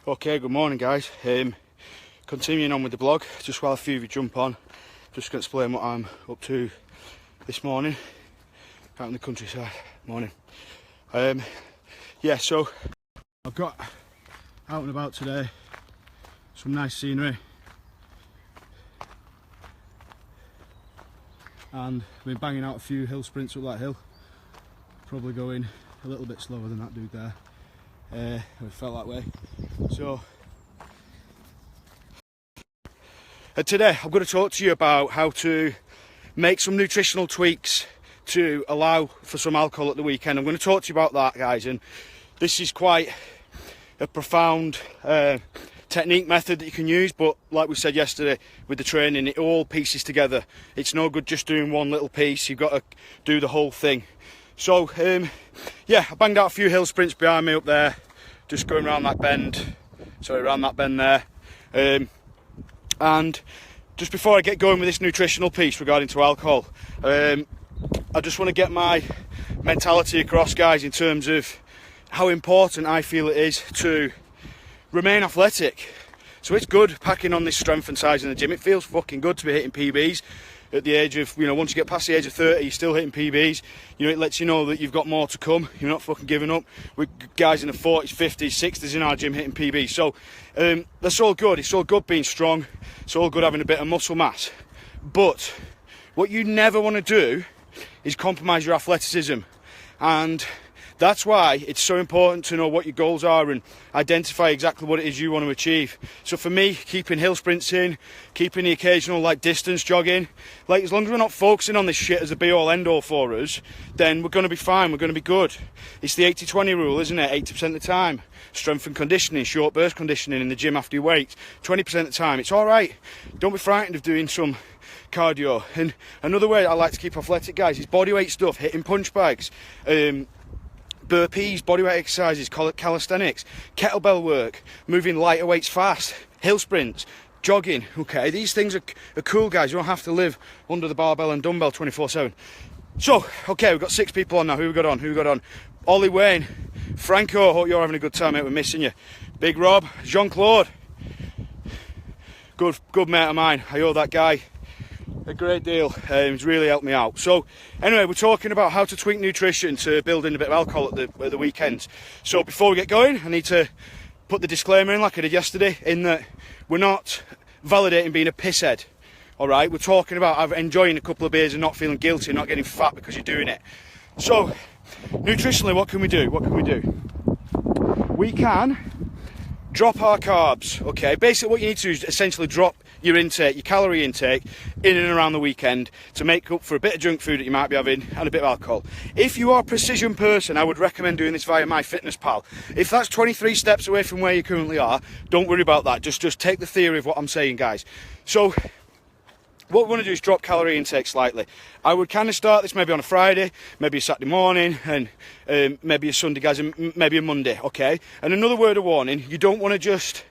Okay, good morning guys. Continuing on with the blog, just while a few of you jump on, just going to explain what I'm up to this morning out in the countryside. Morning. Yeah, so I've got out and about today, some nice scenery, and I've been banging out a few hill sprints up that hill, probably going a little bit slower than that dude there. It felt that way. So today I'm going to talk to you about how to make some nutritional tweaks to allow for some alcohol at the weekend. I'm going to talk to you about that, guys, and this is quite a profound technique method that you can use, but like we said yesterday with the training, it all pieces together. It's no good just doing one little piece, you've got to do the whole thing. So yeah, I banged out a few hill sprints behind me up there, just going around that bend, around that bend there. And just before I get going with this nutritional piece regarding to alcohol, I just want to get my mentality across, guys, in terms of how important I feel it is to remain athletic. So it's good packing on this strength and size in the gym. It feels fucking good to be hitting PBs at the age of, once you get past the age of 30, you're still hitting PBs. It lets you know that you've got more to come. You're not fucking giving up. With guys in the 40s, 50s, 60s in our gym hitting PBs. So that's all good. It's all good being strong. It's all good having a bit of muscle mass. But what you never want to do is compromise your athleticism. And that's why it's so important to know what your goals are and identify exactly what it is you want to achieve. So for me, keeping hill sprints in, keeping the occasional distance jogging, as long as we're not focusing on this shit as a be all end all for us, then we're going to be fine, we're going to be good. It's the 80-20 rule, isn't it? 80% of the time, strength and conditioning, short burst conditioning in the gym after your weight. 20% of the time, it's all right. Don't be frightened of doing some cardio. And another way I like to keep athletic, guys, is bodyweight stuff, hitting punch bags, burpees, bodyweight exercises, calisthenics, kettlebell work, moving lighter weights fast, hill sprints, jogging. Okay, these things are cool, guys. You don't have to live under the barbell and dumbbell 24/7. So, okay, we've got 6 people on now. Who we got on? Ollie, Wayne, Franco, hope you're having a good time, mate. We're missing you. Big Rob, Jean-Claude, good mate of mine. I owe that guy a great deal. He's really helped me out. So anyway, we're talking about how to tweak nutrition to build in a bit of alcohol at the weekends. So before we get going, I need to put the disclaimer in, like I did yesterday, in that we're not validating being a pisshead. All right, we're talking about enjoying a couple of beers and not feeling guilty and not getting fat because you're doing it. So nutritionally, what can we do? We can drop our carbs. Okay, basically what you need to do is essentially drop your intake, your calorie intake, in and around the weekend to make up for a bit of junk food that you might be having and a bit of alcohol. If you are a precision person, I would recommend doing this via MyFitnessPal. If that's 23 steps away from where you currently are, don't worry about that. Just take the theory of what I'm saying, guys. So what we want to do is drop calorie intake slightly. I would kind of start this maybe on a Friday, maybe a Saturday morning, and maybe a Sunday, guys, and maybe a Monday, okay? And another word of warning, you don't want to just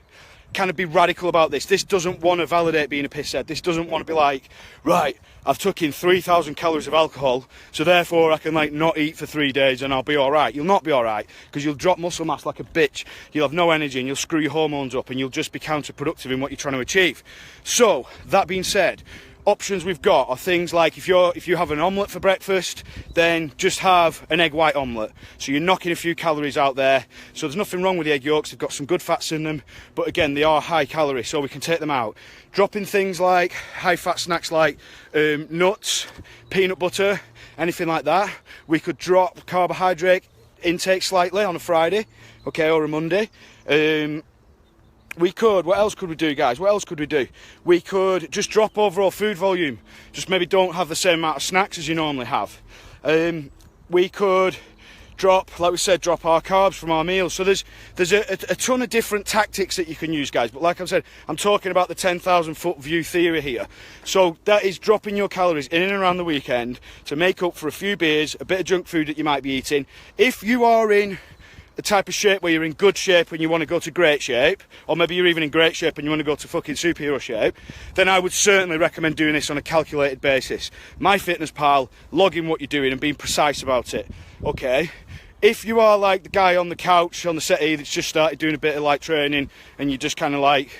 kind of be radical about this. This doesn't want to validate being a pisshead. This doesn't want to be like, right, I've took in 3,000 calories of alcohol, so therefore I can not eat for 3 days and I'll be all right. You'll not be all right, because you'll drop muscle mass like a bitch. You'll have no energy and you'll screw your hormones up and you'll just be counterproductive in what you're trying to achieve. So that being said, options we've got are things like if you have an omelette for breakfast, then just have an egg white omelette. So you're knocking a few calories out there. So there's nothing wrong with the egg yolks. They've got some good fats in them, but again, they are high calorie, so we can take them out. Dropping things like high fat snacks like nuts, peanut butter, anything like that. We could drop carbohydrate intake slightly on a Friday, okay, or a Monday. What else could we do, guys? We could just drop overall food volume. Just maybe don't have the same amount of snacks as you normally have. We could drop our carbs from our meals. So there's a ton of different tactics that you can use, guys. But like I said, I'm talking about the 10,000 foot view theory here. So that is dropping your calories in and around the weekend to make up for a few beers, a bit of junk food that you might be eating. If you are in the type of shape where you're in good shape and you want to go to great shape, or maybe you're even in great shape and you want to go to fucking superhero shape, then I would certainly recommend doing this on a calculated basis. MyFitnessPal, logging what you're doing and being precise about it. Okay, if you are like the guy on the couch on the settee that's just started doing a bit of like training, and you just kind of like,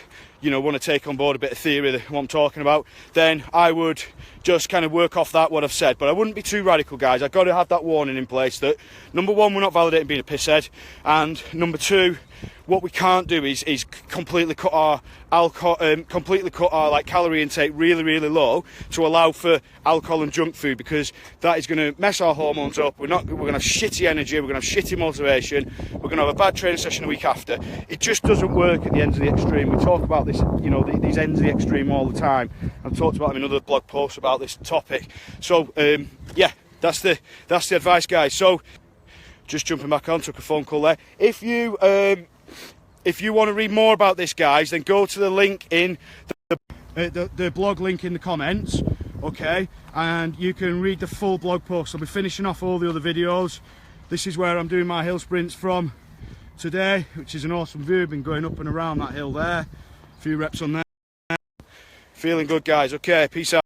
you know, want to take on board a bit of theory, what I'm talking about, then I would just kind of work off that, what I've said. But I wouldn't be too radical, guys. I've got to have that warning in place that, number one, we're not validating being a pisshead, and number two, what we can't do is completely cut our alcohol, completely cut our like calorie intake really, really low to allow for alcohol and junk food, because that is going to mess our hormones up. We're going to have shitty energy, we're going to have shitty motivation, we're going to have a bad training session the week after. It just doesn't work at the ends of the extreme. We talk about this, you know, these ends of the extreme all the time. I've talked about them in other blog posts about this topic. So yeah, that's the advice, guys. So just jumping back on, took a phone call there. If you want to read more about this, guys, then go to the link in the blog link in the comments, okay? And you can read the full blog post. I'll be finishing off all the other videos. This is where I'm doing my hill sprints from today, which is an awesome view. Been going up and around that hill there. A few reps on there. Feeling good, guys. Okay, peace out.